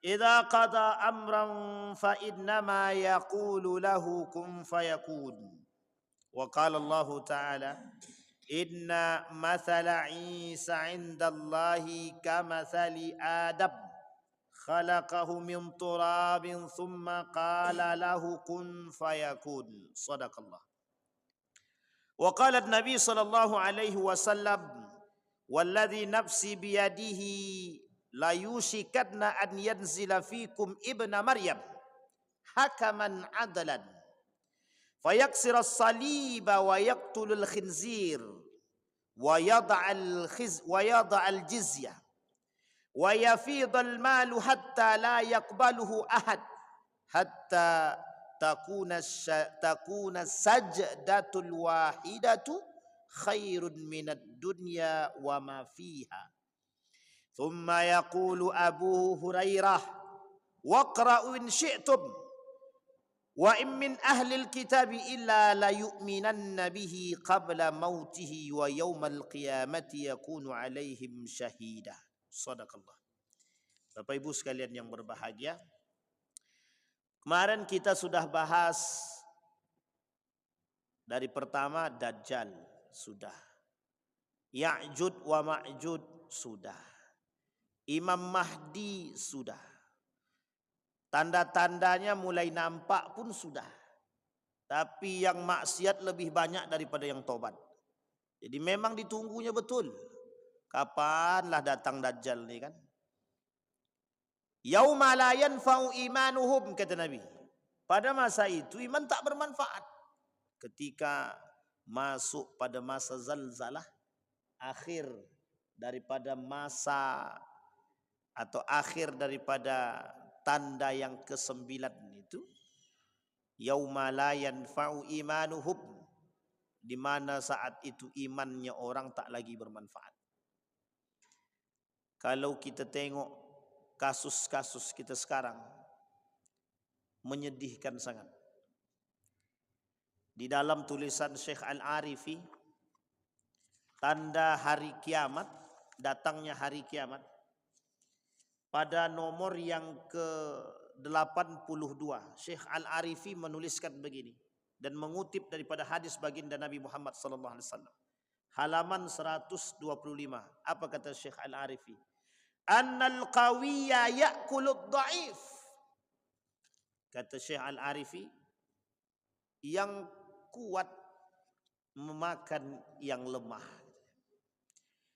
idza qada amran fa innama yaqulu lahu kun fayakun. Wa qala Allah Ta'ala, inna mathala Isa 'indallahi kamathali Adam khalaqahu min turabin thumma qala lahu kun fayakun. Sadaqallah. Wa qala an-nabi sallallahu alaihi wasallam, walladhi nafsi biyadihi la yushikatna an yanzila fikum ibna Maryam hakaman adalan fayaksira as-saliba wa yaqtulul khinzir wa yada'al jizya wa yafidal malu hatta la yaqbaluhu ahad hatta takuna sajdatul wahidatu khairun minad dunya wa ma fiha. Thumma yaqulu Abu Hurairah, waqra'u in syi'tum wa in min ahlil kitabi illa la yu'minanna bihi qabla mautihi wa yawmal qiyamati yakunu alaihim syahida. Sadaqallah. Bapak Ibu sekalian yang berbahagia, kemarin kita sudah bahas dari pertama Dajjal sudah, Ya'jud wa Ma'jud sudah, Imam Mahdi sudah, tanda-tandanya mulai nampak pun sudah. Tapi yang maksiat lebih banyak daripada yang tobat. Jadi memang ditunggunya betul. Kapanlah datang Dajjal ni kan? Yauma la yanfa'u imanuhum, kata Nabi. Pada masa itu iman tak bermanfaat. Ketika masuk pada masa zalzalah, akhir daripada masa atau akhir daripada tanda yang ke-9 itu, yauma la yanfa'u imanuhum, di mana saat itu imannya orang tak lagi bermanfaat. Kalau kita tengok kasus-kasus kita sekarang, menyedihkan sangat. Di dalam tulisan Syekh Al-Arifi, tanda hari kiamat, datangnya hari kiamat, pada nomor yang ke-82, Syekh Al-Arifi menuliskan begini dan mengutip daripada hadis baginda Nabi Muhammad sallallahu alaihi wasallam. Halaman 125. Apa kata Syekh Al-Arifi? Annal qawiyya ya'kulud dha'if. Kata Syekh Al-Arifi, yang kuat memakan yang lemah.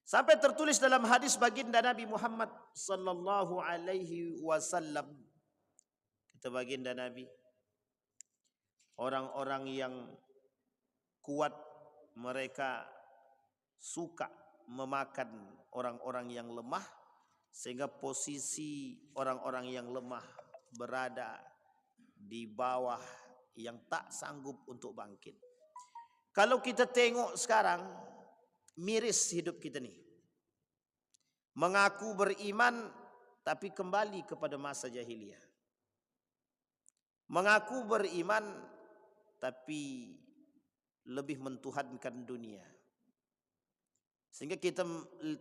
Sampai tertulis dalam hadis baginda Nabi Muhammad sallallahu alaihi wasallam, kata baginda Nabi, orang-orang yang kuat mereka suka memakan orang-orang yang lemah, sehingga posisi orang-orang yang lemah berada di bawah yang tak sanggup untuk bangkit. Kalau kita tengok sekarang, miris hidup kita ni. Mengaku beriman tapi kembali kepada masa jahiliyah. Mengaku beriman tapi lebih mentuhankan dunia. Sehingga kita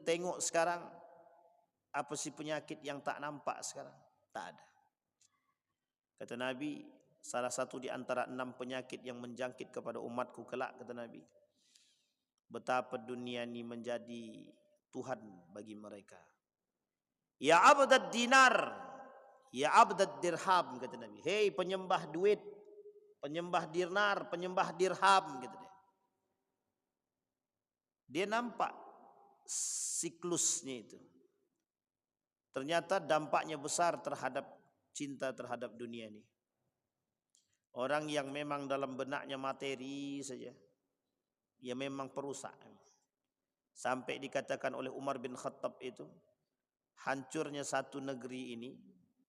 tengok sekarang, apa sih penyakit yang tak nampak sekarang? Tak ada. Kata Nabi, salah satu di antara 6 penyakit yang menjangkit kepada umatku kelak, kata Nabi, betapa dunia ini menjadi Tuhan bagi mereka. Ya abdad dinar, ya abdad dirham, kata Nabi. Hei penyembah duit, penyembah dinar, penyembah dirham, kata dia. Dia nampak siklusnya itu. Ternyata dampaknya besar terhadap cinta terhadap dunia ini. Orang yang memang dalam benaknya materi saja, ia memang perusak. Sampai dikatakan oleh Umar bin Khattab itu, hancurnya satu negeri ini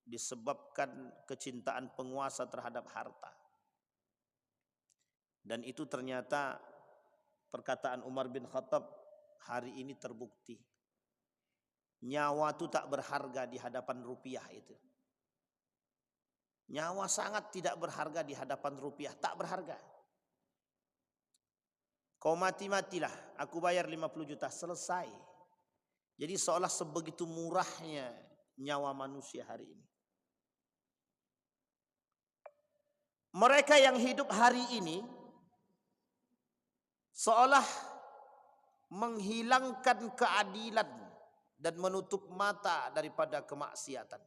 disebabkan kecintaan penguasa terhadap harta. Dan itu ternyata perkataan Umar bin Khattab hari ini terbukti. Nyawa itu tak berharga di hadapan rupiah itu. Nyawa sangat tidak berharga di hadapan rupiah, tak berharga. Kau mati-matilah, aku bayar 50 juta, selesai. Jadi seolah sebegitu murahnya nyawa manusia hari ini. Mereka yang hidup hari ini seolah menghilangkan keadilan dan menutup mata daripada kemaksiatan.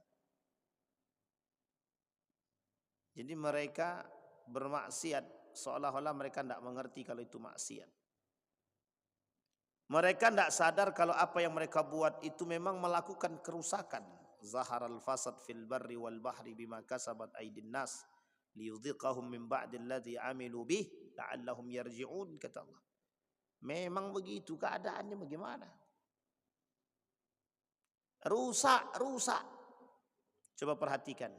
Jadi mereka bermaksiat seolah-olah mereka tidak mengerti kalau itu maksiat. Mereka tidak sadar kalau apa yang mereka buat itu memang melakukan kerusakan. Zaharal fasad fil barri wal bahri bima kasabat aydin nas liyudhiqahum min ba'dil ladzi amilu bih la'allahum yarji'un, kata Allah. Memang begitu keadaannya, bagaimana? Rusak. Coba perhatikan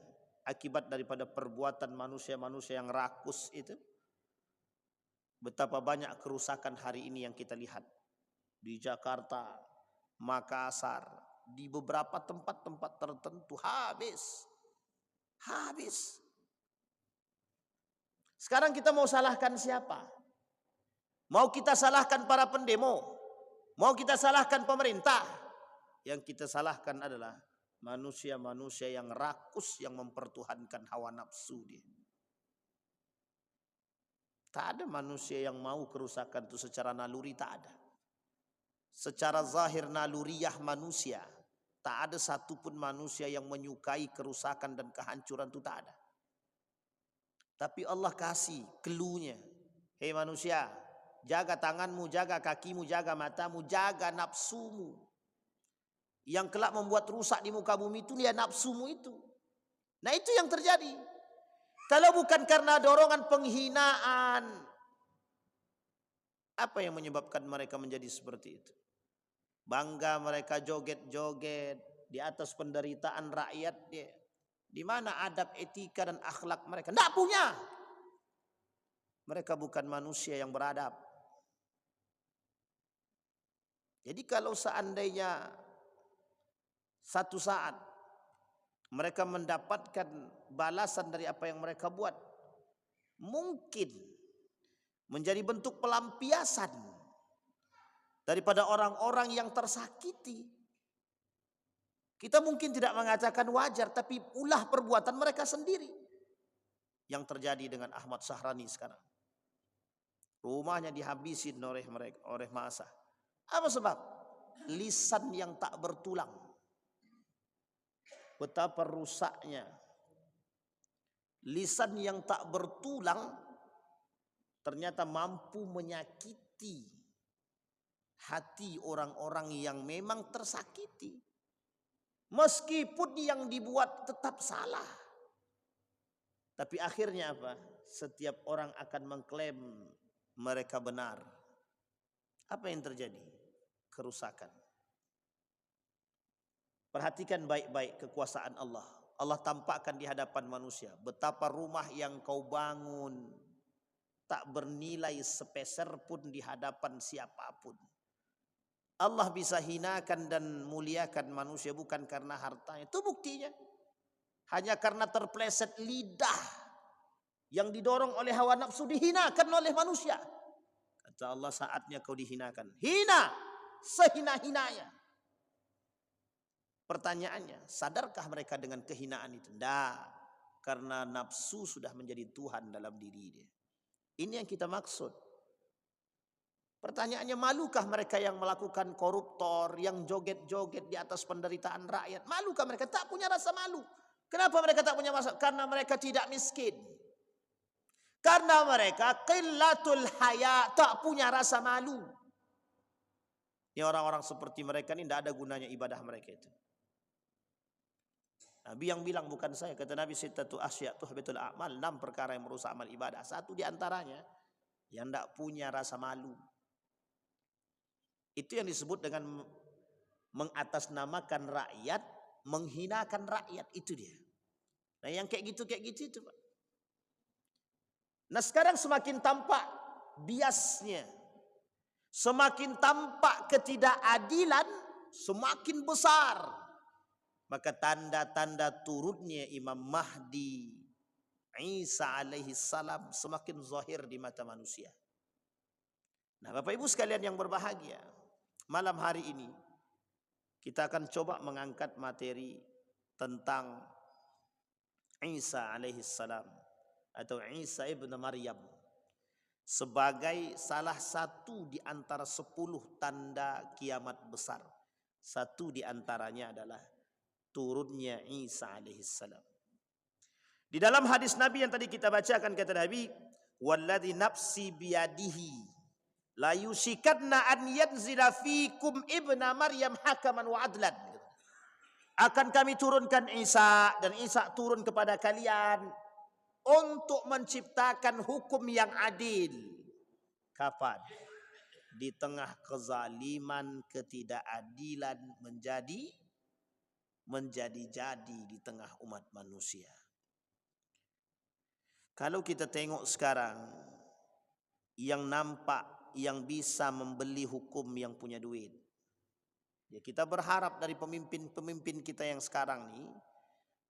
akibat daripada perbuatan manusia-manusia yang rakus itu. Betapa banyak kerusakan hari ini yang kita lihat. Di Jakarta, Makassar, di beberapa tempat-tempat tertentu habis. Sekarang kita mau salahkan siapa? Mau kita salahkan para pendemo? Mau kita salahkan pemerintah? Yang kita salahkan adalah manusia-manusia yang rakus, yang mempertuhankan hawa nafsu dia. Tak ada manusia yang mau kerusakan itu secara naluri, tak ada. Secara zahir naluriyah manusia, tak ada satupun manusia yang menyukai kerusakan dan kehancuran, itu tak ada. Tapi Allah kasih clue-nya. Hei manusia, jaga tanganmu, jaga kakimu, jaga matamu, jaga nafsumu. Yang kelak membuat rusak di muka bumi itu dia nafsumu itu. Nah itu yang terjadi. Kalau bukan karena dorongan penghinaan, apa yang menyebabkan mereka menjadi seperti itu? Bangga mereka joget-joget di atas penderitaan rakyat dia. Di mana adab, etika dan akhlak mereka? Tidak punya. Mereka bukan manusia yang beradab. Jadi kalau seandainya satu saat mereka mendapatkan balasan dari apa yang mereka buat, mungkin menjadi bentuk pelampiasan daripada orang-orang yang tersakiti. Kita mungkin tidak mengatakan wajar, tapi ulah perbuatan mereka sendiri. Yang terjadi dengan Ahmad Syahrani sekarang. Rumahnya dihabisin oleh massa. Apa sebab? Lisan yang tak bertulang. Betapa rusaknya. Lisan yang tak bertulang ternyata mampu menyakiti hati orang-orang yang memang tersakiti. Meskipun yang dibuat tetap salah. Tapi akhirnya apa? Setiap orang akan mengklaim mereka benar. Apa yang terjadi? Kerusakan. Perhatikan baik-baik kekuasaan Allah. Allah tampakkan di hadapan manusia. Betapa rumah yang kau bangun tak bernilai sepeser pun di hadapan siapapun. Allah bisa hinakan dan muliakan manusia bukan karena hartanya. Itu buktinya. Hanya karena terpleset lidah yang didorong oleh hawa nafsu dihinakan oleh manusia. Kata Allah, saatnya kau dihinakan. Hina sehina-hinanya. Pertanyaannya, sadarkah mereka dengan kehinaan itu? Tidak. Karena nafsu sudah menjadi Tuhan dalam diri dia. Ini yang kita maksud. Pertanyaannya, malukah mereka yang melakukan koruptor, yang joget-joget di atas penderitaan rakyat? Malukah mereka? Tak punya rasa malu. Kenapa mereka tak punya rasa? Karena mereka tidak miskin. Karena mereka qillatul haya, tak punya rasa malu. Ini orang-orang seperti mereka ini tidak ada gunanya ibadah mereka itu. Nabi yang bilang, bukan saya. Kata Nabi, sittatu asya tuhbitul a'mal, 6 perkara yang merusak amal ibadah. Satu di antaranya yang tidak punya rasa malu. Itu yang disebut dengan mengatasnamakan rakyat, menghinakan rakyat, itu dia. Nah yang kayak gitu itu Pak. Nah sekarang semakin tampak biasnya, semakin tampak ketidakadilan, semakin besar. Maka tanda-tanda turunnya Imam Mahdi Isa alaihi salam semakin zahir di mata manusia. Nah Bapak Ibu sekalian yang berbahagia, malam hari ini kita akan coba mengangkat materi tentang Isa alaihi salam. atau Isa ibn Maryam sebagai salah satu di antara 10 tanda kiamat besar. Satu di antaranya adalah turunnya Isa alaihissalam. Di dalam hadis Nabi yang tadi kita bacakan, kata Nabi, "Walladzi nafsi biyadihi la yusikanna an yanzila fikum ibna Maryam hakaman wa adlan." Akan kami turunkan Isa dan Isa turun kepada kalian untuk menciptakan hukum yang adil. Kapan? Di tengah kezaliman, ketidakadilan menjadi di tengah umat manusia. Kalau kita tengok sekarang, yang nampak, yang bisa membeli hukum yang punya duit. Ya, kita berharap dari pemimpin-pemimpin kita yang sekarang nih,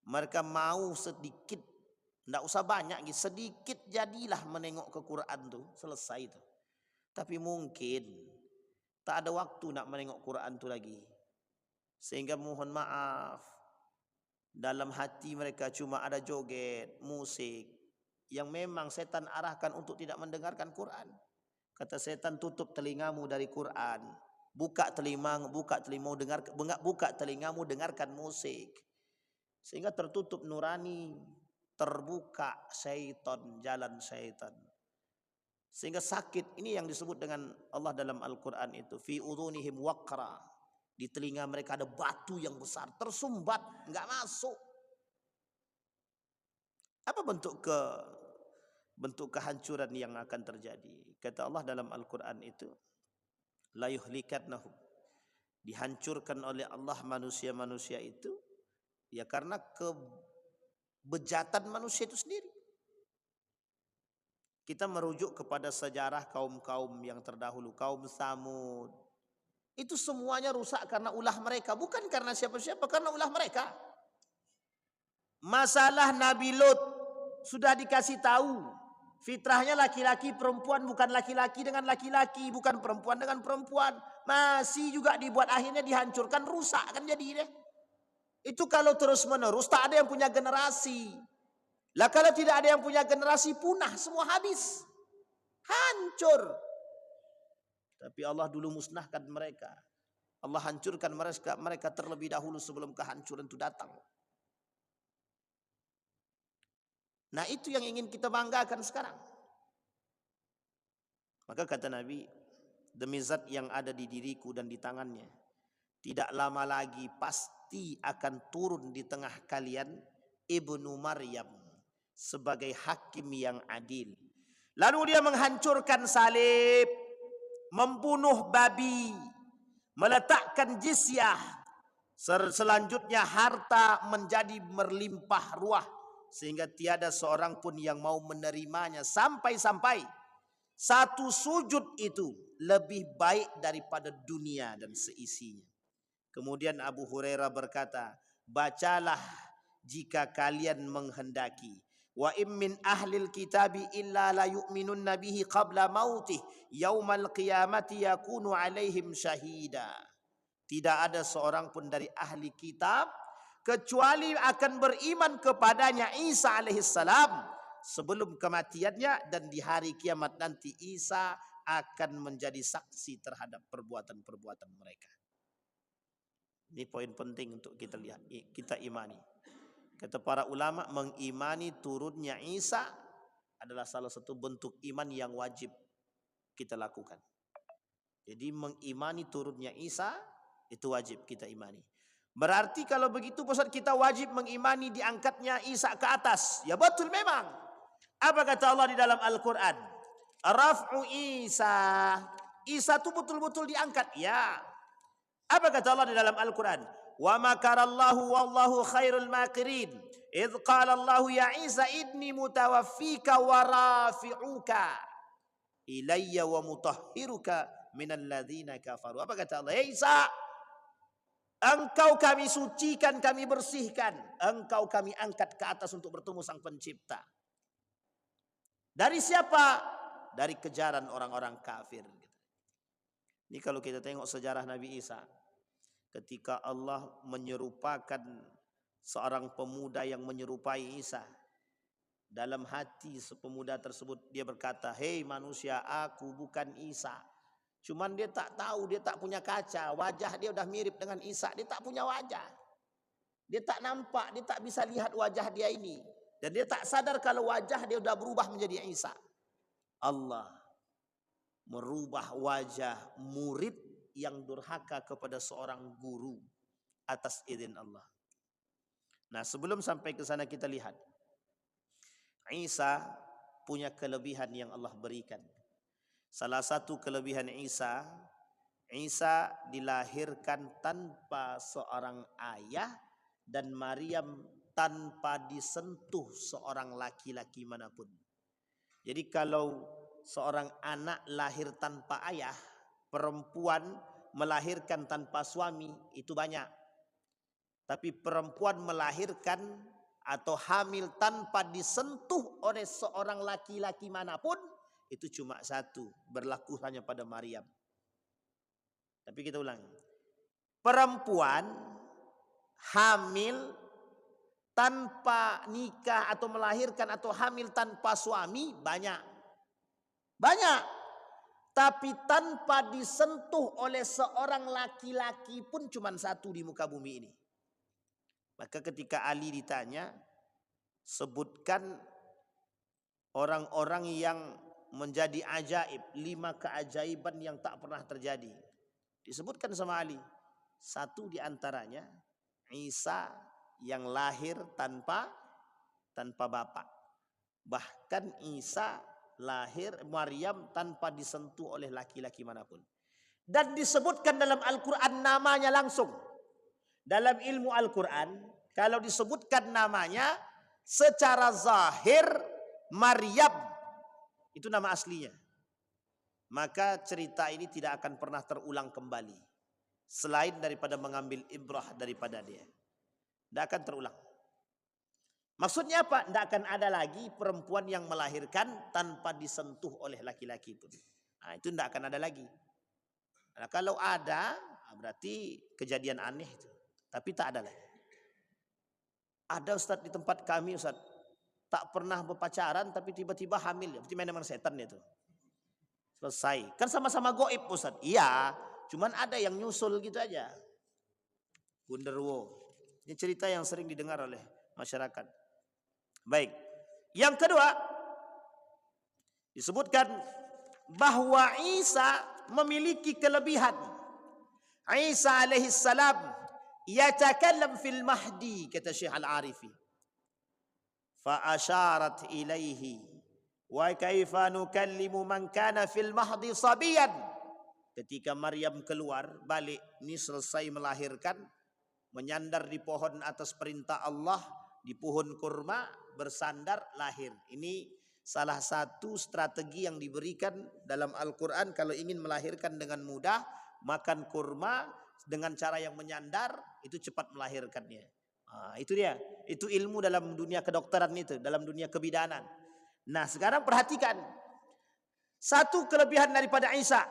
mereka mau sedikit, tidak usah banyak, sedikit jadilah menengok ke Quran tuh, selesai itu. Tapi mungkin tak ada waktu nak menengok Quran tu lagi. Sehingga mohon maaf, dalam hati mereka cuma ada joget, musik, yang memang setan arahkan untuk tidak mendengarkan Quran. Kata setan, tutup telingamu dari Quran, buka telingamu dengarkan musik, sehingga tertutup nurani, terbuka syaitan, jalan syaitan, sehingga sakit. Ini yang disebut dengan Allah dalam Al-Quran itu, fi udhunihim waqra, di telinga mereka ada batu yang besar, tersumbat, enggak masuk. Apa bentuk kehancuran yang akan terjadi? Kata Allah dalam Al-Quran itu, la yuhlikannahum, dihancurkan oleh Allah manusia-manusia itu, ya karena kebejatan manusia itu sendiri. Kita merujuk kepada sejarah kaum-kaum yang terdahulu, kaum Samud. Itu semuanya rusak karena ulah mereka, bukan karena siapa-siapa, karena ulah mereka. Masalah Nabi Lut sudah dikasih tahu, fitrahnya laki-laki perempuan, bukan laki-laki dengan laki-laki, bukan perempuan dengan perempuan. Masih juga dibuat, akhirnya dihancurkan, rusak kan jadi deh. Itu kalau terus menerus tak ada yang punya generasi. Lah kalau tidak ada yang punya generasi, punah semua, habis, hancur. Tapi Allah dulu musnahkan mereka. Allah hancurkan mereka terlebih dahulu sebelum kehancuran itu datang. Nah, itu yang ingin kita banggakan sekarang. Maka kata Nabi, demi zat yang ada di diriku dan di tangannya, tidak lama lagi pasti akan turun di tengah kalian Ibnu Maryam sebagai hakim yang adil. Lalu dia menghancurkan salib, membunuh babi, meletakkan jizyah. Selanjutnya harta menjadi berlimpah ruah, sehingga tiada seorang pun yang mau menerimanya, sampai-sampai satu sujud itu lebih baik daripada dunia dan seisinya. Kemudian Abu Hurairah berkata, bacalah jika kalian menghendaki. Wa im min ahlil kitabi illa la yu'minunna bihi qabla mautih yaumal qiyamati yakunu alaihim syahida. Tidak ada seorang pun dari ahli kitab kecuali akan beriman kepadanya Isa alaihissalam sebelum kematiannya, dan di hari kiamat nanti Isa akan menjadi saksi terhadap perbuatan-perbuatan mereka. Ini poin penting untuk kita lihat, kita imani. Kata para ulama, mengimani turunnya Isa adalah salah satu bentuk iman yang wajib kita lakukan. Jadi mengimani turunnya Isa itu wajib kita imani. Berarti kalau begitu Ustaz, kita wajib mengimani diangkatnya Isa ke atas. Ya betul memang. Apa kata Allah di dalam Al-Quran? Raf'u Isa. Isa itu betul-betul diangkat. Ya. Apa kata Allah di dalam Al-Quran? Wa makarallahu wallahu khairul makirin. Idh qala Allahu ya Isa inni mutawaffika wa rafi'uka ilayya wa mutahhiruka minal ladzina kafaru. Apa kata Allah? Ya Isa, engkau kami sucikan, kami bersihkan, engkau kami angkat ke atas untuk bertemu Sang Pencipta. Dari siapa? Dari kejaran orang-orang kafir. Ini kalau kita tengok sejarah Nabi Isa, ketika Allah menyerupakan seorang pemuda yang menyerupai Isa, Dalam hati pemuda tersebut dia berkata, "Hei manusia, aku bukan Isa." Cuman dia tak tahu, dia tak punya kaca. Wajah dia udah mirip dengan Isa, dia tak punya wajah. Dia tak nampak, dia tak bisa lihat wajah dia ini. Dan dia tak sadar kalau wajah dia udah berubah menjadi Isa. Allah merubah wajah murid yang durhaka kepada seorang guru atas izin Allah. Nah, sebelum sampai ke sana kita lihat Isa punya kelebihan yang Allah berikan. Salah satu kelebihan Isa dilahirkan tanpa seorang ayah dan Maryam tanpa disentuh seorang laki-laki manapun. Jadi kalau seorang anak lahir tanpa ayah, perempuan melahirkan tanpa suami itu banyak. Tapi perempuan melahirkan atau hamil tanpa disentuh oleh seorang laki-laki manapun itu cuma satu, berlaku hanya pada Maryam. Tapi kita ulangi. Perempuan hamil tanpa nikah atau melahirkan atau hamil tanpa suami banyak. Banyak. Tapi tanpa disentuh oleh seorang laki-laki pun cuma satu di muka bumi ini. Maka ketika Ali ditanya, sebutkan orang-orang yang menjadi ajaib, 5 keajaiban yang tak pernah terjadi. Disebutkan sama Ali. Satu di antaranya, Isa yang lahir tanpa bapak. Bahkan Isa lahir, Maryam tanpa disentuh oleh laki-laki manapun. Dan disebutkan dalam Al-Quran namanya langsung. Dalam ilmu Al-Quran, kalau disebutkan namanya, secara zahir Maryam, itu nama aslinya. Maka cerita ini tidak akan pernah terulang kembali. Selain daripada mengambil ibrah daripada dia. Tidak akan terulang. Maksudnya apa? Tidak akan ada lagi perempuan yang melahirkan tanpa disentuh oleh laki-laki pun. Nah, itu tidak akan ada lagi. Nah, kalau ada, berarti kejadian aneh itu. Tapi tak ada lagi. Ada Ustaz di tempat kami, Ustaz, tak pernah berpacaran tapi tiba-tiba hamil. Berarti main dengan setan itu. Selesai. Kan sama-sama goib, Ustaz. Iya, cuman ada yang nyusul gitu aja. Gunderwo. Ini cerita yang sering didengar oleh masyarakat. Baik. Yang kedua, disebutkan bahwa Isa memiliki kelebihan. Isa alaihissalam yatakallam fil mahdi, kata Syekh Al-Arifi. Fa asyarat ilaihi wa kaifa nukallimu man kana fil mahdi sabiyan. Ketika Maryam keluar balik, ini selesai melahirkan, menyandar di pohon atas perintah Allah, di pohon kurma, bersandar, lahir. Ini salah satu strategi yang diberikan dalam Al-Quran. Kalau ingin melahirkan dengan mudah, makan kurma dengan cara yang menyandar, itu cepat melahirkannya. Nah, itu dia. Itu ilmu dalam dunia kedokteran itu, dalam dunia kebidanan. Nah, sekarang perhatikan. Satu kelebihan daripada Isa,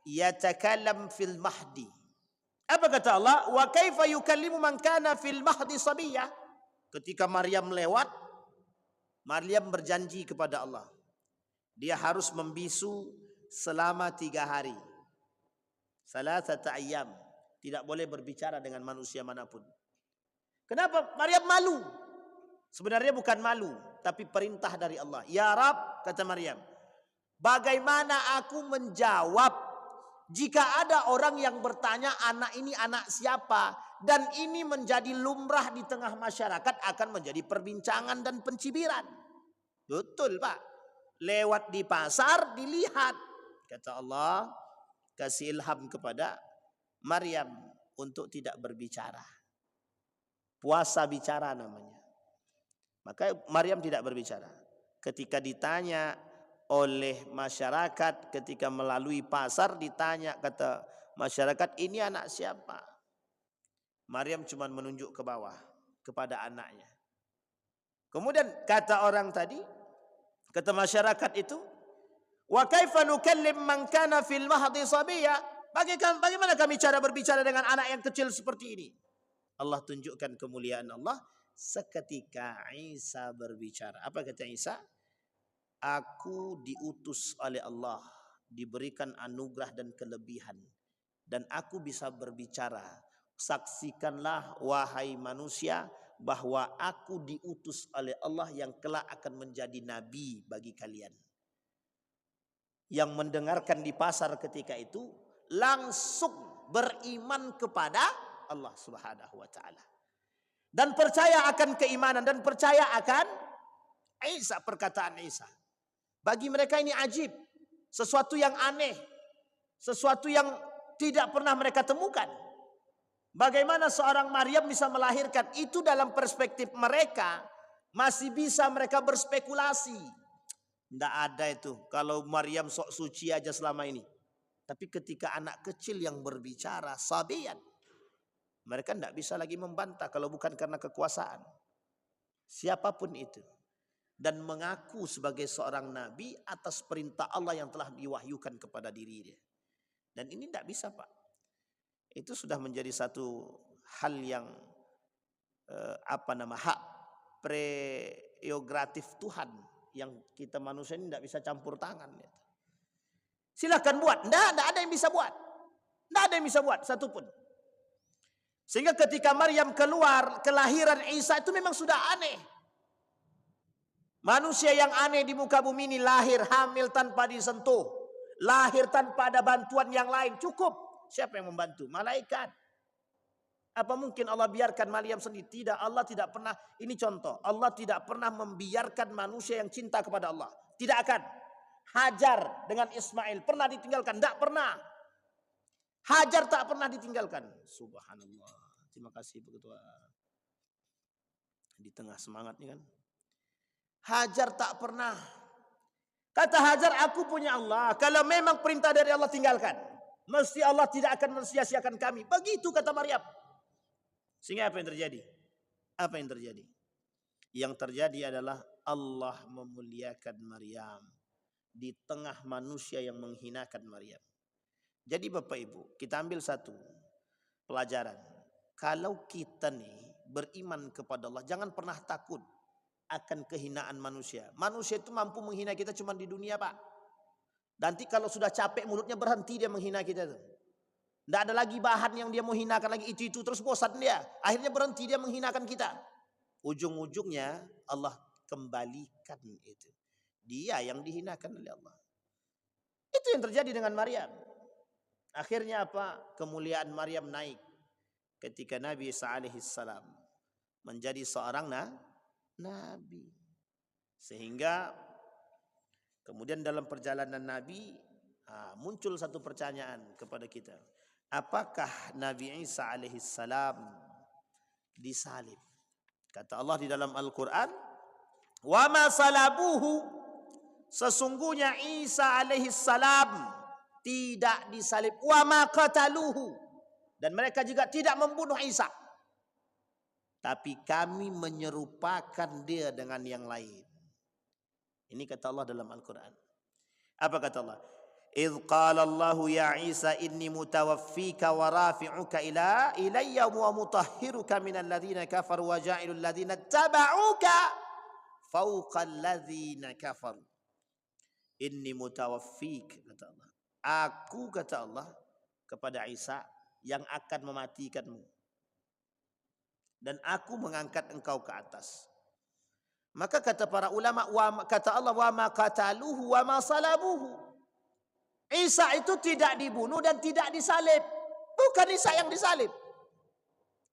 yatakallam fil mahdi. Apa kata Allah? Wa kaifa yukallimu man kana fil mahdi sabiyya. Ketika Maryam lewat, Maryam berjanji kepada Allah. Dia harus membisu selama 3 hari. Salasata ayyam. Tidak boleh berbicara dengan manusia manapun. Kenapa? Maryam malu. Sebenarnya bukan malu, tapi perintah dari Allah. Ya Rab, kata Maryam, bagaimana aku menjawab jika ada orang yang bertanya anak ini anak siapa, dan ini menjadi lumrah di tengah masyarakat, akan menjadi perbincangan dan pencibiran. Betul, Pak. Lewat di pasar dilihat. Kata Allah, kasih ilham kepada Maryam untuk tidak berbicara. Puasa bicara namanya. Maka Maryam tidak berbicara. Ketika ditanya oleh masyarakat, ketika melalui pasar ditanya, kata masyarakat, ini anak siapa? Maryam cuma menunjuk ke bawah kepada anaknya. Kemudian kata orang tadi, kata masyarakat itu, wa kaifa nukallim man kana fil mahdi sabiyya? Bagaimana kami cara berbicara dengan anak yang kecil seperti ini? Allah tunjukkan kemuliaan Allah. Seketika Isa berbicara. Apa kata Isa? Aku diutus oleh Allah, diberikan anugerah dan kelebihan, dan aku bisa berbicara. Saksikanlah wahai manusia bahwa aku diutus oleh Allah yang kelak akan menjadi nabi bagi kalian. Yang mendengarkan di pasar ketika itu langsung beriman kepada Allah Subhanahu wa taala. Dan percaya akan keimanan dan percaya akan Isa, perkataan Isa. Bagi mereka ini ajib, sesuatu yang aneh, sesuatu yang tidak pernah mereka temukan. Bagaimana seorang Maryam bisa melahirkan? Itu dalam perspektif mereka masih bisa mereka berspekulasi. Tidak ada itu kalau Maryam sok suci aja selama ini. Tapi ketika anak kecil yang berbicara, sabian, mereka tidak bisa lagi membantah kalau bukan karena kekuasaan. Siapapun itu. Dan mengaku sebagai seorang nabi atas perintah Allah yang telah diwahyukan kepada diri dia. Dan ini tidak bisa, Pak. Itu sudah menjadi satu hal yang hak prerogatif Tuhan yang kita manusia ini tidak bisa campur tangan. Silahkan buat, tidak ada yang bisa buat, tidak ada yang bisa buat satupun. Sehingga ketika Maryam keluar, kelahiran Isa itu memang sudah aneh. Manusia yang aneh di muka bumi ini lahir hamil tanpa disentuh, lahir tanpa ada bantuan yang lain. Cukup. Siapa yang membantu? Malaikat. Apa mungkin Allah biarkan Maryam sendiri? Tidak, Allah tidak pernah. Ini contoh. Allah tidak pernah membiarkan manusia yang cinta kepada Allah. Tidak akan. Hajar dengan Ismail pernah ditinggalkan? Tidak pernah. Hajar tak pernah ditinggalkan. Subhanallah. Terima kasih Ketua. Di tengah semangat ini kan. Hajar tak pernah. Kata Hajar, aku punya Allah. Kalau memang perintah dari Allah tinggalkan. Mesti Allah tidak akan mensia-siakan kami. Begitu kata Maryam. Sehingga apa yang terjadi? Apa yang terjadi? Yang terjadi adalah Allah memuliakan Maryam. Di tengah manusia yang menghinakan Maryam. Jadi Bapak Ibu, kita ambil satu pelajaran. Kalau kita nih beriman kepada Allah, jangan pernah takut akan kehinaan manusia. Manusia itu mampu menghina kita cuma di dunia, Pak. Nanti kalau sudah capek mulutnya berhenti dia menghina kita tuh. Tidak ada lagi bahan yang dia mau hinakan lagi itu terus bosan dia. Akhirnya berhenti dia menghinakan kita. Ujung-ujungnya Allah kembalikan itu. Dia yang dihinakan oleh Allah. Itu yang terjadi dengan Maryam. Akhirnya apa? Kemuliaan Maryam naik ketika Nabi Isa alaihissalam menjadi seorang nabi. Sehingga kemudian dalam perjalanan Nabi muncul satu pertanyaan kepada kita. Apakah Nabi Isa alaihissalam disalib? Kata Allah di dalam Al-Quran, wa ma salabuhu, sesungguhnya Isa alaihissalam tidak disalib, wa ma qataluhu, dan mereka juga tidak membunuh Isa. Tapi kami menyerupakan dia dengan yang lain. Ini kata Allah dalam Al-Quran. Apa kata Allah? إذ قال الله يا عيسى إني متوفيك ورافعك إلي ومطهرك من الذين كفروا وجاعل الذين اتبعوك فوق الذين كفروا إني متوفيك kata Allah. Aku kata Allah kepada Isa yang akan mematikanmu dan aku mengangkat engkau ke atas. Maka kata para ulama, kata Allah, wa ma qataluhu wa ma salabuhu. Isa itu tidak dibunuh dan tidak disalib. Bukan Isa yang disalib.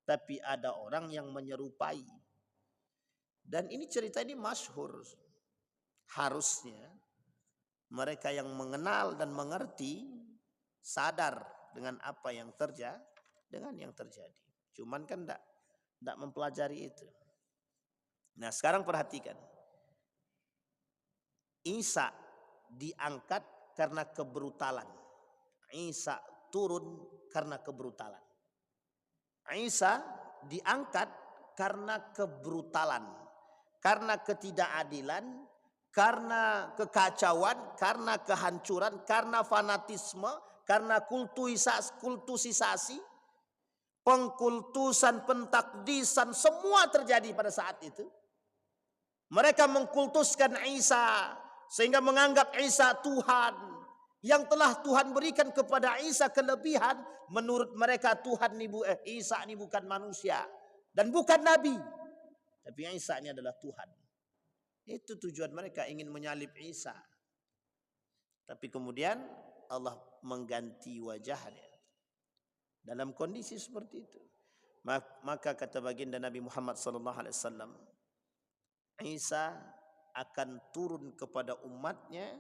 Tapi ada orang yang menyerupai. Dan ini cerita ini masyhur. Harusnya mereka yang mengenal dan mengerti sadar dengan apa yang terjadi. Cuman kan tidak mempelajari itu. Nah sekarang perhatikan. Isa diangkat karena kebrutalan. Isa turun karena kebrutalan. Isa diangkat karena kebrutalan, karena ketidakadilan, karena kekacauan, karena kehancuran, karena fanatisme, karena kultusisasi. pengkultusan, pentakdisan, semua terjadi pada saat itu. Mereka mengkultuskan Isa sehingga menganggap Isa Tuhan. Yang telah Tuhan berikan kepada Isa kelebihan, menurut mereka Tuhan Isa ini bukan manusia dan bukan nabi, tapi Isa ini adalah Tuhan. Itu tujuan mereka, ingin menyalib Isa. Tapi kemudian Allah mengganti wajahnya dalam kondisi seperti itu. Maka kata baginda Nabi Muhammad SAW, Isa akan turun kepada umatnya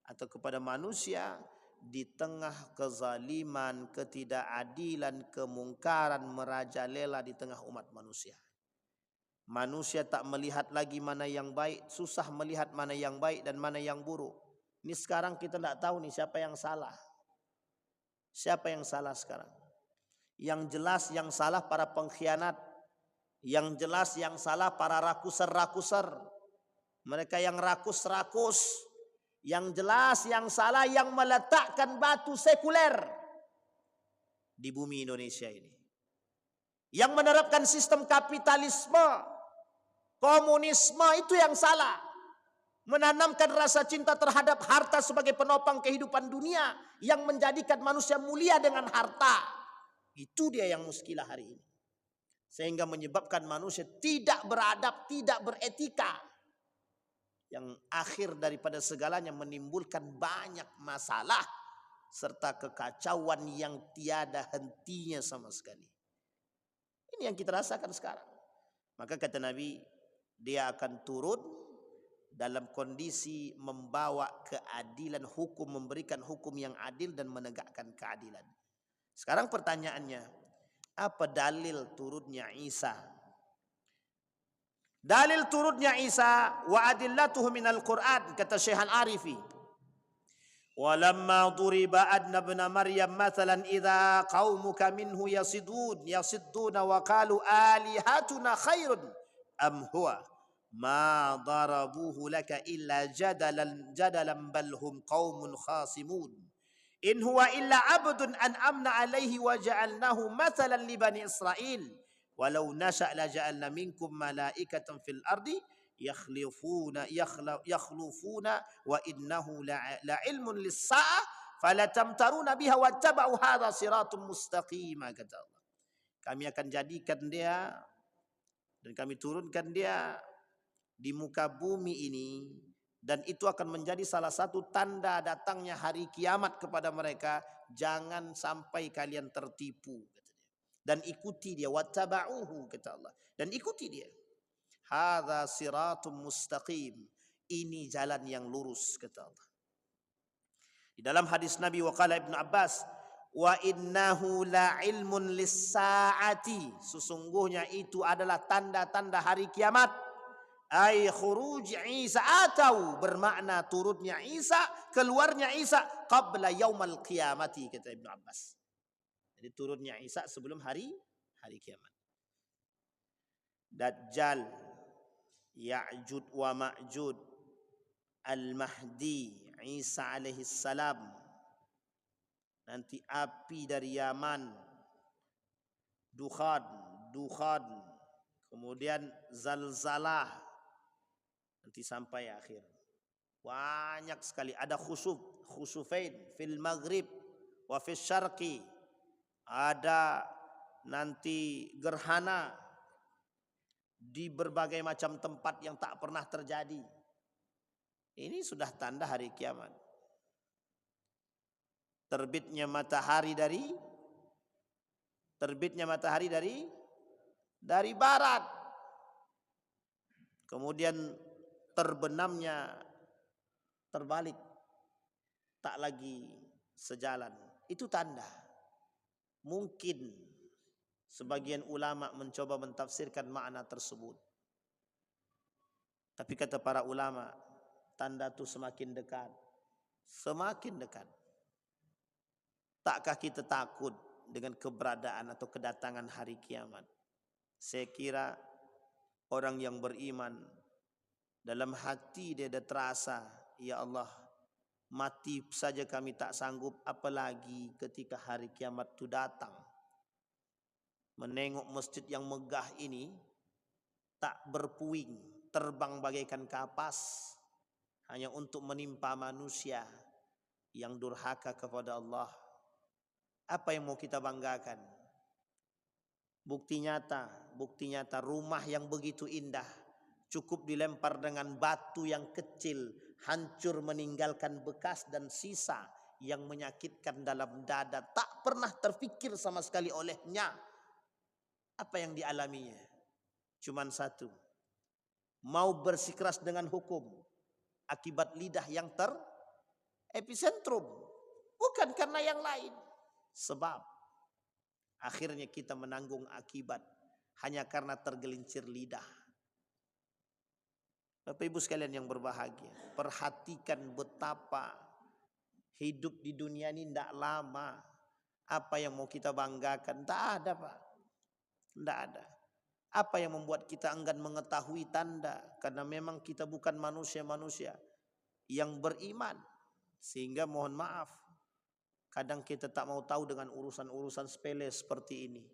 atau kepada manusia di tengah kezaliman, ketidakadilan, kemungkaran merajalela di tengah umat manusia. Manusia tak melihat lagi mana yang baik, susah melihat mana yang baik dan mana yang buruk. Ini sekarang kita tidak tahu nih siapa yang salah. Siapa yang salah sekarang? Yang jelas yang salah para pengkhianat. Yang jelas yang salah para rakuser-rakuser. Mereka yang rakus-rakus. Yang jelas yang salah yang meletakkan batu sekuler di bumi Indonesia ini. Yang menerapkan sistem kapitalisme, komunisme, itu yang salah. Menanamkan rasa cinta terhadap harta sebagai penopang kehidupan dunia yang menjadikan manusia mulia dengan harta. Itu dia yang muskilah hari ini. Sehingga menyebabkan manusia tidak beradab, tidak beretika. Yang akhir daripada segalanya menimbulkan banyak masalah serta kekacauan yang tiada hentinya sama sekali. Ini yang kita rasakan sekarang. Maka kata Nabi, dia akan turun dalam kondisi membawa keadilan hukum, memberikan hukum yang adil dan menegakkan keadilan. Sekarang pertanyaannya, apa dalil turunnya Isa? Dalil turunnya Isa wa adillatuhu minal Qur'an, kata Syekh Al-Arifi. Walamma duriba adna ibn Maryam mathalan idza qaumuka minhu yasidduna wa qalu alihatuna khairun am huwa ma darabuhu laka illa jadalan bal hum qaumun khasimun in huwa illa abdun an'amna alaihi wa ja'alnahu mathalan li bani Israil walau nasha' la ja'alna minkum malaikatan fil ardi yakhlufuna wa innahu la ilmun lis-sa'ah falatamtaruna biha wattaba'u hadha siratun mustaqim, kata Allah. Kami akan jadikan dia dan kami turunkan dia di muka bumi ini, dan itu akan menjadi salah satu tanda datangnya hari kiamat kepada mereka. Jangan sampai kalian tertipu, kata dia. Dan ikuti dia, wattaba'uhu, kata Allah, dan ikuti dia. Hadza siratum mustaqim, ini jalan yang lurus, kata Allah. Di dalam hadis Nabi waqala Ibnu Abbas, wa innahu la ilmun lis-saati, sesungguhnya itu adalah tanda-tanda hari kiamat. Ay khuruj Isa, atau bermakna turunnya Isa, keluarnya Isa qabla yaumal qiyamati, kata Ibnu Abbas. Jadi turunnya Isa sebelum hari kiamat. Dajjal, Ya'jud wa Ma'jud, Al-Mahdi, Isa alaihi salam, nanti api dari Yaman, dukhan, kemudian zalzalah, nanti sampai akhir. Banyak sekali, ada khusufain fil maghrib wa fil syarqi, ada nanti gerhana di berbagai macam tempat yang tak pernah terjadi. Ini sudah tanda hari kiamat. Terbitnya matahari dari barat. Kemudian terbenamnya terbalik, tak lagi sejalan. Itu tanda. Mungkin sebagian ulama mencoba mentafsirkan makna tersebut. Tapi kata para ulama, tanda itu semakin dekat. Semakin dekat. Takkah kita takut dengan keberadaan atau kedatangan hari kiamat? Saya kira orang yang beriman, dalam hati dia ada terasa, ya Allah, mati saja kami tak sanggup, apalagi ketika hari kiamat itu datang. menengok masjid yang megah ini tak berpuing, terbang bagaikan kapas hanya untuk menimpa manusia yang durhaka kepada Allah. Apa yang mau kita banggakan? Bukti nyata rumah yang begitu indah cukup dilempar dengan batu yang kecil, hancur meninggalkan bekas dan sisa yang menyakitkan dalam dada. Tak pernah terfikir sama sekali olehnya apa yang dialaminya. Cuman satu, mau bersikeras dengan hukum akibat lidah yang epicentrum, bukan karena yang lain. Sebab akhirnya kita menanggung akibat hanya karena tergelincir lidah. Bapak Ibu sekalian yang berbahagia, perhatikan betapa hidup di dunia ini tidak lama. Apa yang mau kita banggakan? Tak ada, Pak. Tidak ada. Apa yang membuat kita enggan mengetahui tanda? Karena memang kita bukan manusia-manusia yang beriman. Sehingga mohon maaf, kadang kita tak mau tahu dengan urusan-urusan sepele seperti ini.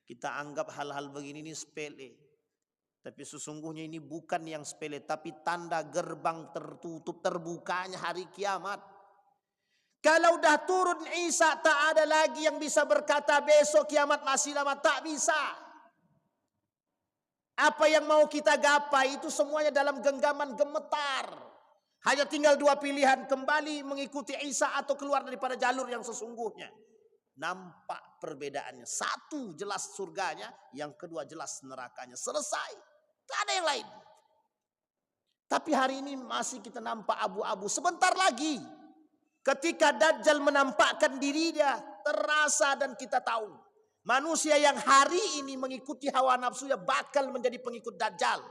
Kita anggap hal-hal begini ini sepele. Tapi sesungguhnya ini bukan yang sepele, tapi tanda gerbang tertutup terbukanya hari kiamat. Kalau dah turun Isa, tak ada lagi yang bisa berkata besok kiamat masih lama. Tak bisa. Apa yang mau kita gapai itu semuanya dalam genggaman gemetar. Hanya tinggal dua pilihan, kembali mengikuti Isa atau keluar daripada jalur yang sesungguhnya. Nampak perbedaannya. Satu jelas surganya, yang kedua jelas nerakanya. Selesai. Tak ada yang lain. Tapi hari ini masih kita nampak abu-abu. Sebentar lagi, ketika Dajjal menampakkan dirinya, terasa dan kita tahu. Manusia yang hari ini mengikuti hawa nafsunya bakal menjadi pengikut Dajjal.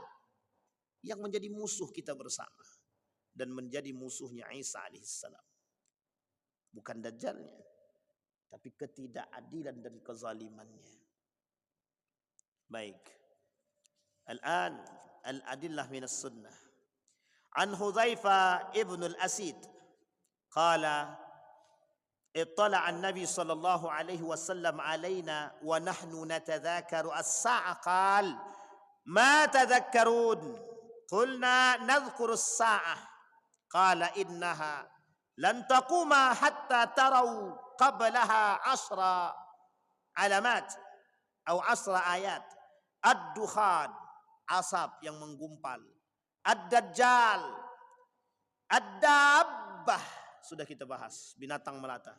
Yang menjadi musuh kita bersama. Dan menjadi musuhnya Isa alaihissalam. Bukan Dajjalnya, tapi ketidakadilan dan kezalimannya. Baik. Al-an al-adillah minas sunnah. An Hudzaifah ibn al-Asid qala اطلع النبي صلى الله عليه وسلم علينا ونحن نتذاكر الساعة قال ما تذكرون قلنا نذكر الساعة قال إنها لن تقوم حتى تروا قبلها 10 علامات أو 10 آيات ad-dukhan, asap yang menggumpal, ad-dajjal, ad-dabbah, sudah kita bahas, binatang melata,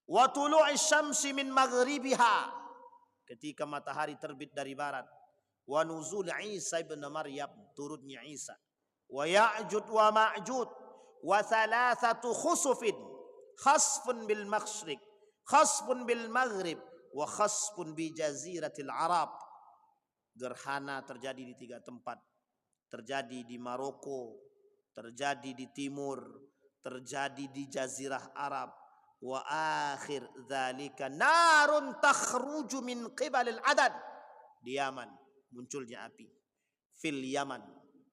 wa tulu'is syamsi min maghribiha, ketika matahari terbit dari barat, wa nuzul Isa ibn Maryam, turunnya Isa, wa Ya'jud wa Ma'jud, wa thalathatu khusufin, khasfun bil maghribi, khasfun bil maghrib, wa khasfun bi jaziratil Arab. Gerhana terjadi di 3 tempat. Terjadi di Maroko, terjadi di timur, terjadi di jazirah Arab. Wa akhir dzalika narun takhruju min qibalil adad. Di Yaman munculnya api. Fil Yaman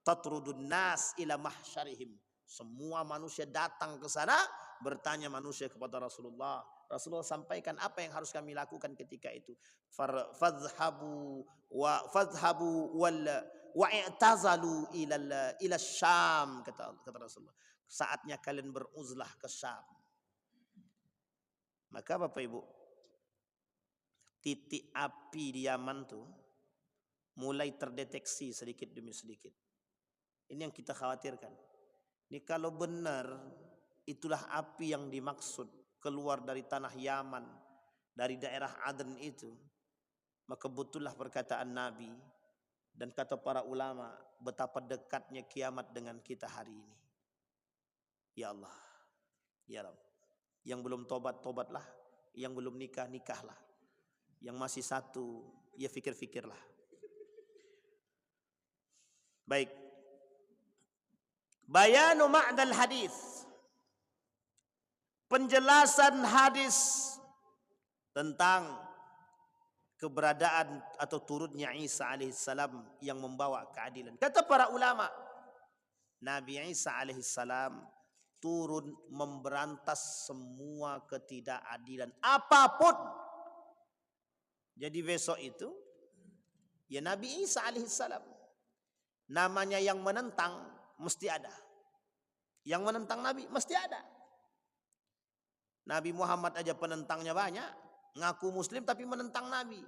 tatrudun nas ila mahsyarihim. Semua manusia datang ke sana bertanya manusia kepada Rasulullah. Rasulullah sampaikan apa yang harus kami lakukan ketika itu. Fadhhabu wa i'tazalu ila Syam, kata Rasulullah. Saatnya kalian beruzlah ke Syam. Maka Bapak Ibu, titik api di Yaman tuh mulai terdeteksi sedikit demi sedikit. Ini yang kita khawatirkan. Ini kalau benar itulah api yang dimaksud keluar dari tanah Yaman, dari daerah Aden itu, maka betullah perkataan Nabi dan kata para ulama betapa dekatnya kiamat dengan kita hari ini. Ya Allah, ya Rabb, yang belum tobat, tobatlah, yang belum nikah, nikahlah, yang masih satu, ya fikir-fikirlah. Baik, bayanu ma'nal hadis, penjelasan hadis tentang keberadaan atau turunnya Isa alaihissalam yang membawa keadilan. Kata para ulama, Nabi Isa alaihissalam turun memberantas semua ketidakadilan apapun. Jadi besok itu ya Nabi Isa alaihissalam. Namanya yang menentang mesti ada. Yang menentang Nabi mesti ada. Nabi Muhammad aja penentangnya banyak. Ngaku muslim tapi menentang Nabi.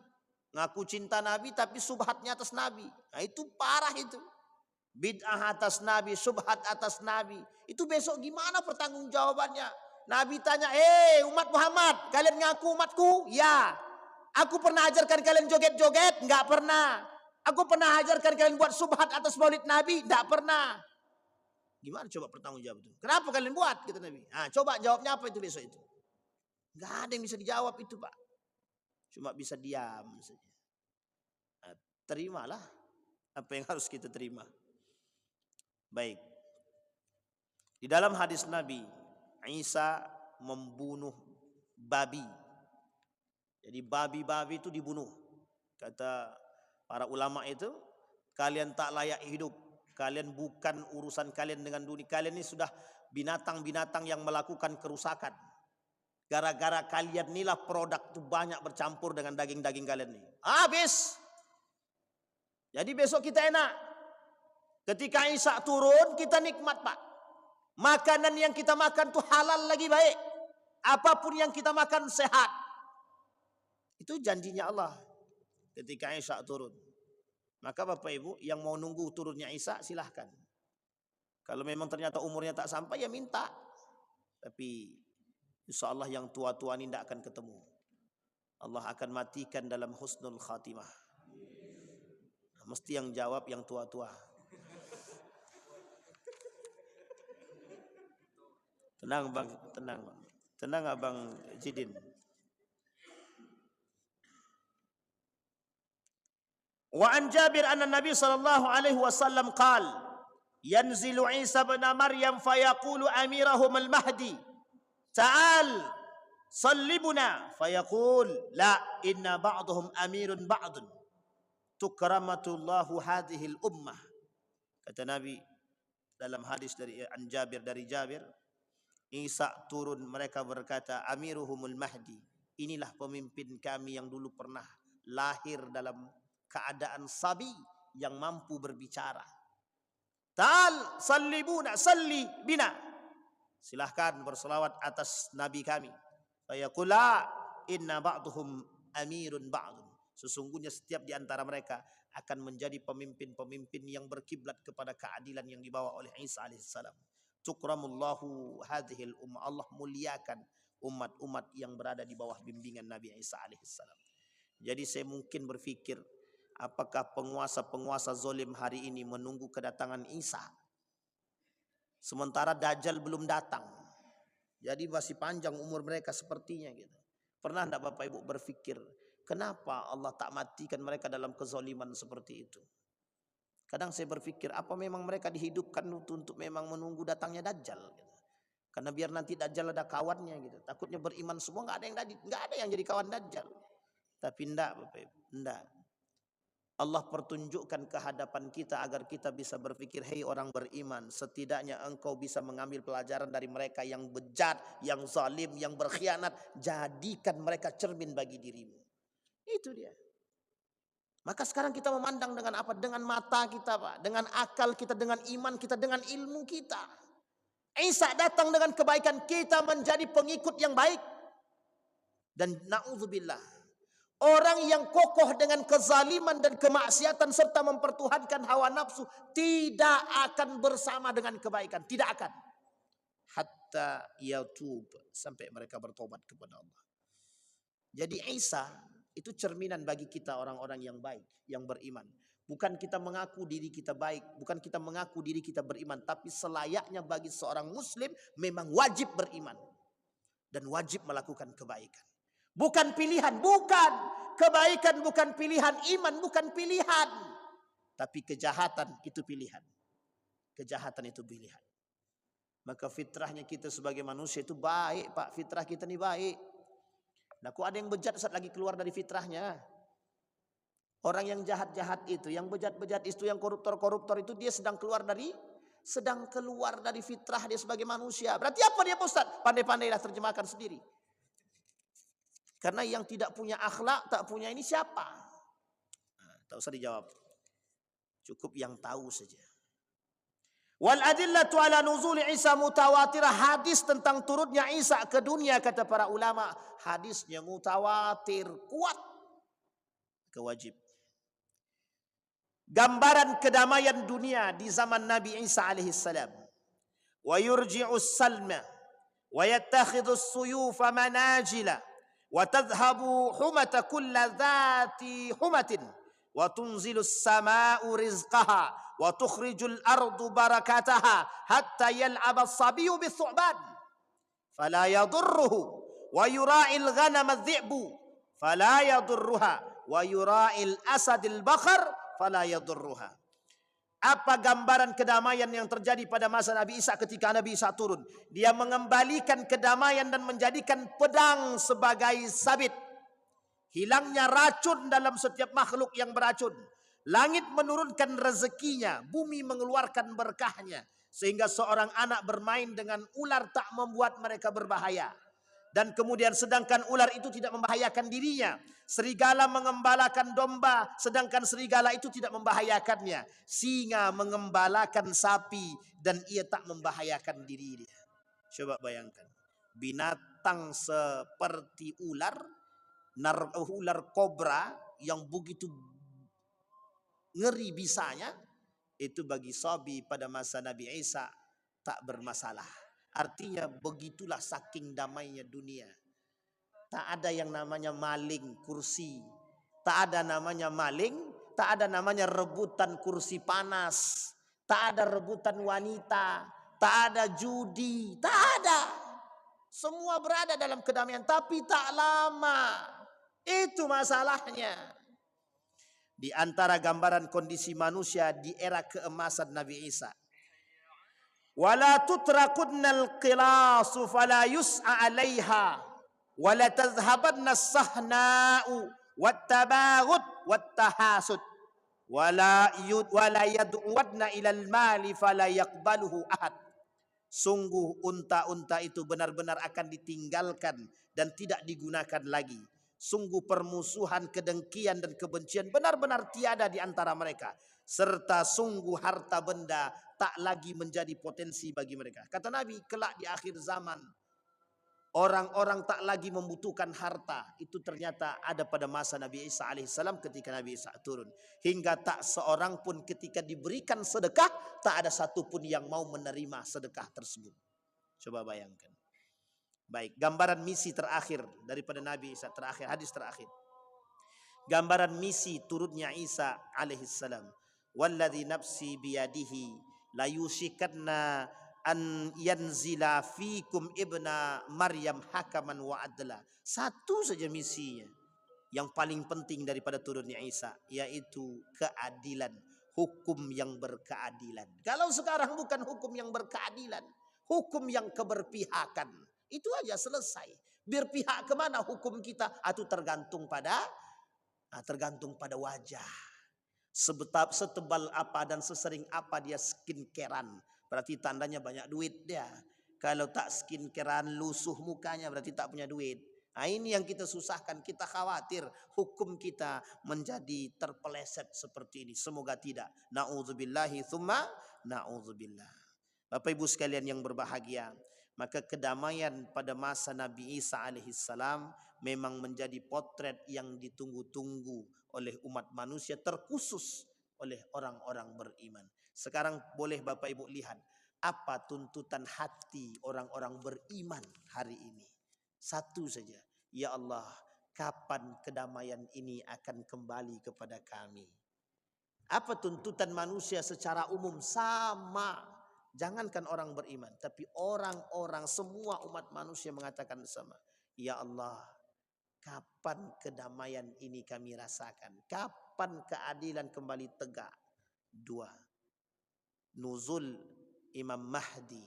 Ngaku cinta Nabi tapi subhatnya atas Nabi. Nah itu parah itu. Bid'ah atas Nabi, subhat atas Nabi. Itu besok gimana pertanggungjawabannya? Nabi tanya, umat Muhammad, kalian ngaku umatku? Ya. Aku pernah ajarkan kalian joget-joget? Enggak pernah. Aku pernah ajarkan kalian buat subhat atas maulid Nabi? Enggak pernah. Gimana coba pertanggungjawab itu? Kenapa kalian buat? Kata Nabi. Nah, coba jawabnya apa itu besok itu? Enggak ada yang bisa dijawab itu, Pak. Cuma bisa diam saja. Nah, terimalah apa yang harus kita terima. Baik. Di dalam hadis Nabi, Isa membunuh babi. Jadi babi-babi itu dibunuh. Kata para ulama itu, kalian tak layak hidup. Kalian bukan urusan kalian dengan dunia. Kalian ini sudah binatang-binatang yang melakukan kerusakan. Gara-gara kalian inilah produk itu banyak bercampur dengan daging-daging kalian ini. Habis. Jadi besok kita enak. Ketika Isa turun, kita nikmat, Pak. Makanan yang kita makan itu halal lagi baik. Apapun yang kita makan sehat. Itu janjinya Allah. Ketika Isa turun. Maka Bapak Ibu yang mau nunggu turunnya Isa silahkan. Kalau memang ternyata umurnya tak sampai ya minta. Tapi insya Allah yang tua-tua ini tidak akan ketemu. Allah akan matikan dalam husnul khatimah. Mesti yang jawab yang tua-tua. Tenang Bang, tenang. Tenang Abang Jidin. Wa an Jabir anna Nabi sallallahu alaihi wasallam qaal yanzilu Isa ibn Maryam fayaqulu amirahum al-Mahdi ta'al sallibuna fayaqul la inna ba'dahum amirun ba'dun tukramatullahu hadhihi al-ummah. Kata Nabi dalam hadis dari an Jabir dari Jabir, Isa turun mereka berkata amiruhumul Mahdi, inilah pemimpin kami yang dulu pernah lahir dalam keadaan sabi yang mampu berbicara. Ta'al sallibuna salli bina. Silahkan berselawat atas Nabi kami. Fayaqula inna ba'duhum amirun ba'dun. Sesungguhnya setiap di antara mereka akan menjadi pemimpin-pemimpin yang berkiblat kepada keadilan yang dibawa oleh Isa alaihissalam. Tukramullahu hadhil ummah. Allah muliakan umat-umat yang berada di bawah bimbingan Nabi Isa alaihissalam. Jadi saya mungkin berfikir, apakah penguasa-penguasa zalim hari ini menunggu kedatangan Isa? Sementara Dajjal belum datang. Jadi masih panjang umur mereka sepertinya gitu. Pernah tidak Bapak Ibu berfikir, kenapa Allah tak matikan mereka dalam kezaliman seperti itu? Kadang saya berfikir, apa memang mereka dihidupkan untuk memang menunggu datangnya Dajjal? Gitu. Karena biar nanti Dajjal ada kawannya gitu. Takutnya beriman semua, nggak ada yang jadi kawan Dajjal. Tapi enggak Bapak Ibu, enggak. Allah pertunjukkan ke hadapan kita agar kita bisa berpikir, hei orang beriman, setidaknya engkau bisa mengambil pelajaran dari mereka yang bejat, yang zalim, yang berkhianat. Jadikan mereka cermin bagi dirimu. Itu dia. Maka sekarang kita memandang dengan apa? Dengan mata kita, Pak. Dengan akal kita, dengan iman kita, dengan ilmu kita. Isa datang dengan kebaikan, kita menjadi pengikut yang baik. Dan na'udzubillah, orang yang kokoh dengan kezaliman dan kemaksiatan serta mempertuhankan hawa nafsu tidak akan bersama dengan kebaikan. Tidak akan. Hatta yatub, sampai mereka bertobat kepada Allah. Jadi Isa itu cerminan bagi kita orang-orang yang baik, yang beriman. Bukan kita mengaku diri kita baik, bukan kita mengaku diri kita beriman, tapi selayaknya bagi seorang muslim memang wajib beriman dan wajib melakukan kebaikan. Bukan pilihan, bukan. Kebaikan bukan pilihan, iman bukan pilihan. Tapi kejahatan itu pilihan. Kejahatan itu pilihan. Maka fitrahnya kita sebagai manusia itu baik, Pak. Fitrah kita ini baik. Nah, kok ada yang bejat saat lagi keluar dari fitrahnya? Orang yang jahat-jahat itu, yang bejat-bejat itu, yang koruptor-koruptor itu, dia sedang keluar dari fitrah dia sebagai manusia. Berarti apa dia, Pak Ustaz? Pandai-pandailah terjemahkan sendiri. Karena yang tidak punya akhlak, tak punya ini siapa? Nah, tak usah dijawab. Cukup yang tahu saja. Wal adillatu ala nuzul Isa mutawatirah. Hadis tentang turunnya Isa ke dunia, kata para ulama, hadisnya mutawatir, kuat, kewajib. Gambaran kedamaian dunia di zaman Nabi Isa alaihissalam. Wa yurji'us salma wa yattakhidus suyufa manajila wa tadhhabu humata kulla dhati humatin wa tunzilus sama'u rizqaha wa tukhrijul ardu barakataha hatta yal'aba as-sabiyyu bis-su'ban fala yadurruhu wa yura'il ghanama adh-dhi'bu fala yadurruha wa yura'il asadil bakhar fala yadurruha. Apa gambaran kedamaian yang terjadi pada masa Nabi Isa ketika Nabi Isa turun? Dia mengembalikan kedamaian dan menjadikan pedang sebagai sabit. Hilangnya racun dalam setiap makhluk yang beracun. Langit menurunkan rezekinya, bumi mengeluarkan berkahnya. Sehingga seorang anak bermain dengan ular tak membuat mereka berbahaya. Dan kemudian sedangkan ular itu tidak membahayakan dirinya. Serigala mengembalakan domba, sedangkan serigala itu tidak membahayakannya. Singa mengembalakan sapi dan ia tak membahayakan diri dia. Coba bayangkan. Binatang seperti ular kobra yang begitu ngeri bisanya, itu bagi sabi pada masa Nabi Isa tak bermasalah. Artinya begitulah saking damainya dunia. Tak ada yang namanya maling kursi. Tak ada namanya maling. Tak ada namanya rebutan kursi panas. Tak ada rebutan wanita. Tak ada judi. Tak ada. Semua berada dalam kedamaian. Tapi tak lama. Itu masalahnya. Di antara gambaran kondisi manusia di era keemasan Nabi Isa. Wala tutrakunnal qilasu fala yus'a 'alaiha wala tadhhabanna as-sahna'u wat-tabaghut wat-tahasud wala yad'uwadna ilal mali fala yaqbaluhu ahad. Sungguh unta-unta itu benar-benar akan ditinggalkan dan tidak digunakan lagi. Sungguh permusuhan, kedengkian dan kebencian benar-benar tiada di antara mereka. Serta sungguh harta benda tak lagi menjadi potensi bagi mereka. Kata Nabi, kelak di akhir zaman orang-orang tak lagi membutuhkan harta. Itu ternyata ada pada masa Nabi Isa alaihissalam ketika Nabi Isa turun. Hingga tak seorang pun ketika diberikan sedekah, tak ada satupun yang mau menerima sedekah tersebut. Coba bayangkan. Baik, gambaran misi terakhir daripada Nabi Isa terakhir, hadis terakhir. Gambaran misi turunnya Isa alaihissalam. Walladzi nafsi biyadihi la yushikanna an yanzila fikum ibna Maryam hakaman wa adla. Satu saja misinya yang paling penting daripada turunnya Isa, yaitu keadilan, hukum yang berkeadilan. Kalau sekarang bukan hukum yang berkeadilan, hukum yang keberpihakan, itu aja selesai. Berpihak kemana hukum kita? Itu tergantung pada wajah. Setebal apa dan sesering apa dia skincarean, berarti tandanya banyak duit dia. Kalau tak skincarean, lusuh mukanya, berarti tak punya duit. Nah, ini yang kita susahkan. Kita khawatir hukum kita menjadi terpeleset seperti ini. Semoga tidak. Na'udzubillahi tsumma na'udzubillah. Bapak Ibu sekalian yang berbahagia, maka kedamaian pada masa Nabi Isa alaihissalam memang menjadi potret yang ditunggu-tunggu oleh umat manusia, terkhusus oleh orang-orang beriman. Sekarang boleh Bapak Ibu lihat apa tuntutan hati orang-orang beriman hari ini. Satu saja, ya Allah, kapan kedamaian ini akan kembali kepada kami? Apa tuntutan manusia secara umum? Sama. Jangankan orang beriman, tapi orang-orang, semua umat manusia mengatakan sama. Ya Allah, kapan kedamaian ini kami rasakan? Kapan keadilan kembali tegak? Dua, nuzul Imam Mahdi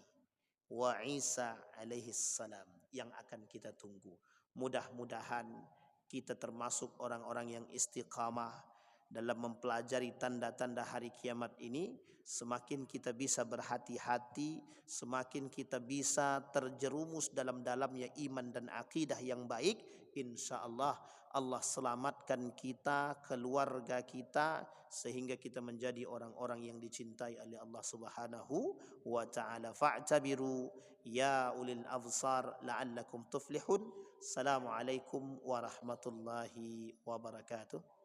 wa Isa alaihissalam yang akan kita tunggu. Mudah-mudahan kita termasuk orang-orang yang istiqamah dalam mempelajari tanda-tanda hari kiamat ini, semakin kita bisa berhati-hati, semakin kita bisa terjerumus dalam-dalamnya iman dan akidah yang baik, insya-Allah Allah selamatkan kita, keluarga kita, sehingga kita menjadi orang-orang yang dicintai oleh Allah Subhanahu wa taala. Fa'tabiru ya ulil absar la'allakum tuflihun. Assalamualaikum warahmatullahi wabarakatuh.